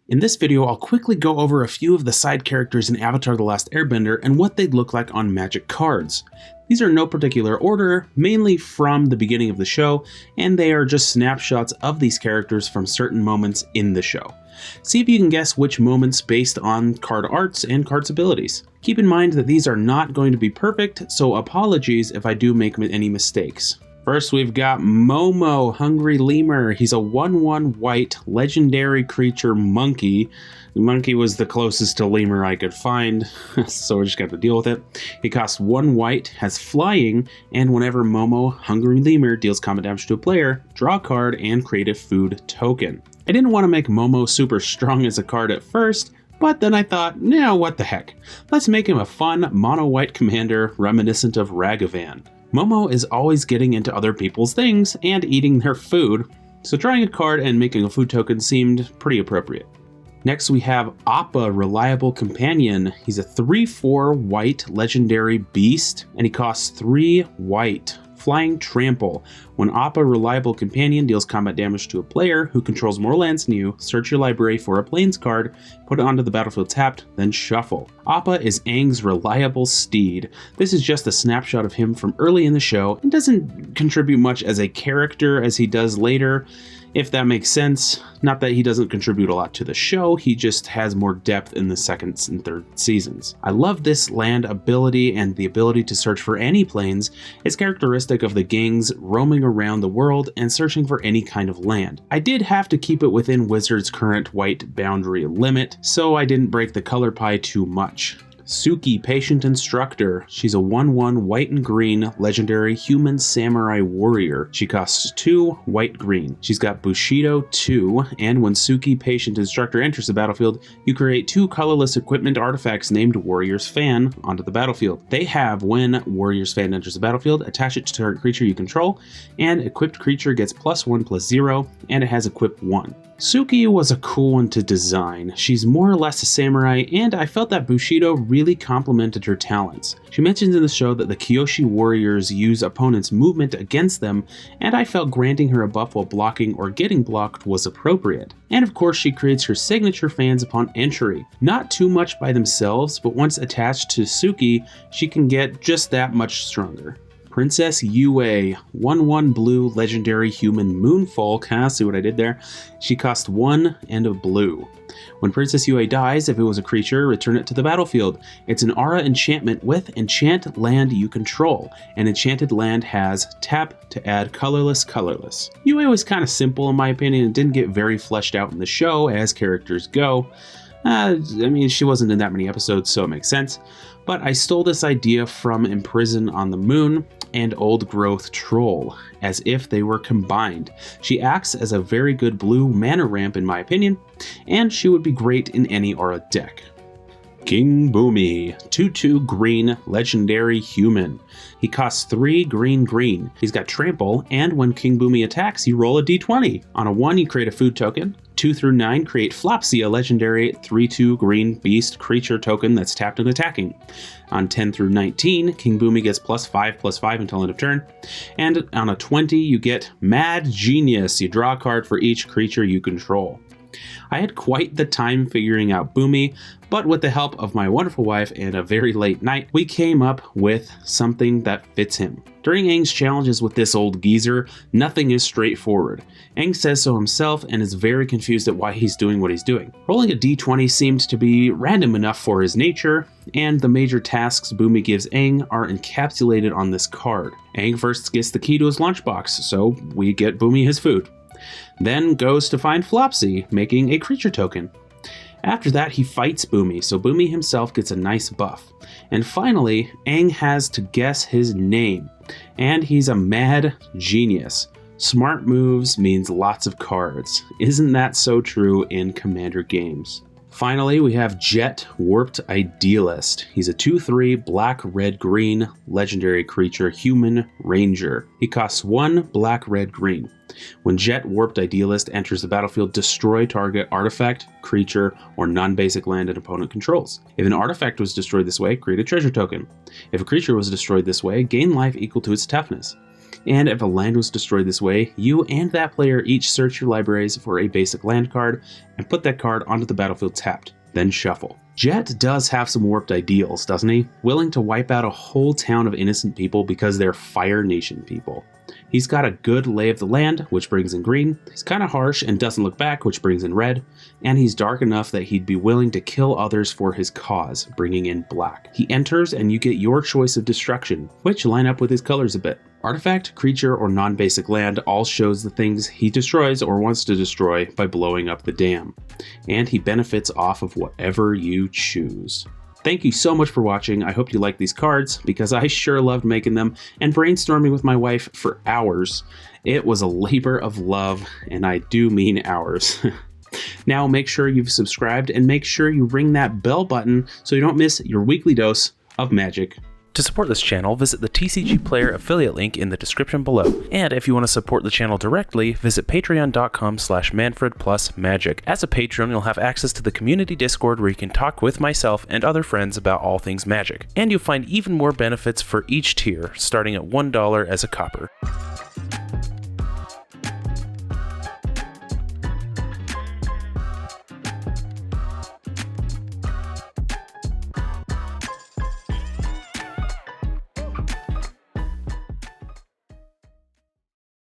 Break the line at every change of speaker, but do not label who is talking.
In this video, I'll quickly go over a few of the side characters in Avatar: The Last Airbender and what they'd look like on Magic cards. These are in no particular order, mainly from the beginning of the show, and they are just snapshots of these characters from certain moments in the show. See if you can guess which moments based on card arts and cards abilities. Keep in mind that these are not going to be perfect, so apologies if I do make any mistakes. First, we've got Momo, Hungry Lemur. He's a 1/1 white legendary creature monkey. The monkey was the closest to lemur I could find, so we just got to deal with it. He costs 1 white, has flying, and whenever Momo, Hungry Lemur, deals combat damage to a player, draw a card and create a food token. I didn't want to make Momo super strong as a card at first, but then I thought, no, what the heck. Let's make him a fun mono-white commander reminiscent of Ragavan. Momo is always getting into other people's things and eating their food, so drawing a card and making a food token seemed pretty appropriate. Next we have Appa, Reliable Companion. He's a 3/4 white legendary beast, and he costs 3 white. Flying Trample. When Appa, Reliable Companion, deals combat damage to a player who controls more lands than you, search your library for a Plains card, put it onto the battlefield tapped, then shuffle. Appa is Aang's reliable steed. This is just a snapshot of him from early in the show and doesn't contribute much as a character as he does later, if that makes sense. Not that he doesn't contribute a lot to the show, he just has more depth in the second and third seasons. I love this land ability, and the ability to search for any plains is characteristic of the gangs roaming around the world and searching for any kind of land. I did have to keep it within Wizard's current white boundary limit, so I didn't break the color pie too much. Suki, Patient Instructor. She's a 1/1 white and green legendary human samurai warrior. She costs 2 white green. She's got Bushido 2, and when Suki, Patient Instructor enters the battlefield, you create 2 colorless equipment artifacts named Warrior's Fan onto the battlefield. They have, when Warrior's Fan enters the battlefield, attach it to target creature you control, and equipped creature gets +1/+0, and it has equip 1. Suki was a cool one to design. She's more or less a samurai, and I felt that Bushido really complemented her talents. She mentions in the show that the Kyoshi warriors use opponents' movement against them, and I felt granting her a buff while blocking or getting blocked was appropriate. And of course, she creates her signature fans upon entry. Not too much by themselves, but once attached to Suki, she can get just that much stronger. Princess Yue, 1/1 blue legendary human moonfall. See what I did there? She cost 1 and a blue. When Princess Yue dies, if it was a creature, return it to the battlefield. It's an aura enchantment with enchant land you control. An enchanted land has tap to add colorless. Yue was kind of simple in my opinion and didn't get very fleshed out in the show as characters go. She wasn't in that many episodes, so it makes sense. But I stole this idea from Imprison on the Moon and Old Growth Troll, as if they were combined. She acts as a very good blue mana ramp in my opinion, and she would be great in any aura deck. King Boomy, 2/2 green legendary human. He costs 3 green. He's got trample, and when King Boomy attacks, you roll a d20. On a 1, you create a food token. 2 through 9 create Flopsy, a legendary 3/2 green beast creature token that's tapped and attacking. On 10 through 19, King Boomy gets +5/+5 until end of turn. And on a 20, you get Mad Genius. You draw a card for each creature you control. I had quite the time figuring out Boomy, but with the help of my wonderful wife and a very late night, we came up with something that fits him. During Aang's challenges with this old geezer, nothing is straightforward. Aang says so himself and is very confused at why he's doing what he's doing. Rolling a d20 seemed to be random enough for his nature, and the major tasks Boomy gives Aang are encapsulated on this card. Aang first gets the key to his lunchbox, so we get Boomy his food. Then goes to find Flopsy, making a creature token. After that, he fights Boomy, so Boomy himself gets a nice buff. And finally, Aang has to guess his name, and he's a mad genius. Smart moves means lots of cards. Isn't that so true in Commander games? Finally, we have Jet, Warped Idealist. He's a 2/3 black, red, green legendary creature human ranger. He costs 1 black, red, green. When Jet, Warped Idealist enters the battlefield, destroy target artifact, creature, or non-basic land an opponent controls. If an artifact was destroyed this way, create a treasure token. If a creature was destroyed this way, gain life equal to its toughness. And if a land was destroyed this way, you and that player each search your libraries for a basic land card and put that card onto the battlefield tapped, then shuffle. Jet does have some warped ideals, doesn't he? Willing to wipe out a whole town of innocent people because they're Fire Nation people. He's got a good lay of the land, which brings in green. He's kind of harsh and doesn't look back, which brings in red. And he's dark enough that he'd be willing to kill others for his cause, bringing in black. He enters and you get your choice of destruction, which line up with his colors a bit. Artifact, creature, or non-basic land all shows the things he destroys or wants to destroy by blowing up the dam. And he benefits off of whatever you choose. Thank you so much for watching. I hope you like these cards, because I sure loved making them and brainstorming with my wife for hours. It was a labor of love, and I do mean hours. Now make sure you've subscribed and make sure you ring that bell button so you don't miss your weekly dose of magic.
To support this channel, visit the TCGplayer affiliate link in the description below. And if you want to support the channel directly, visit patreon.com/ManfredPlusMagic. As a patron, you'll have access to the community Discord where you can talk with myself and other friends about all things magic. And you'll find even more benefits for each tier, starting at $1 as a copper.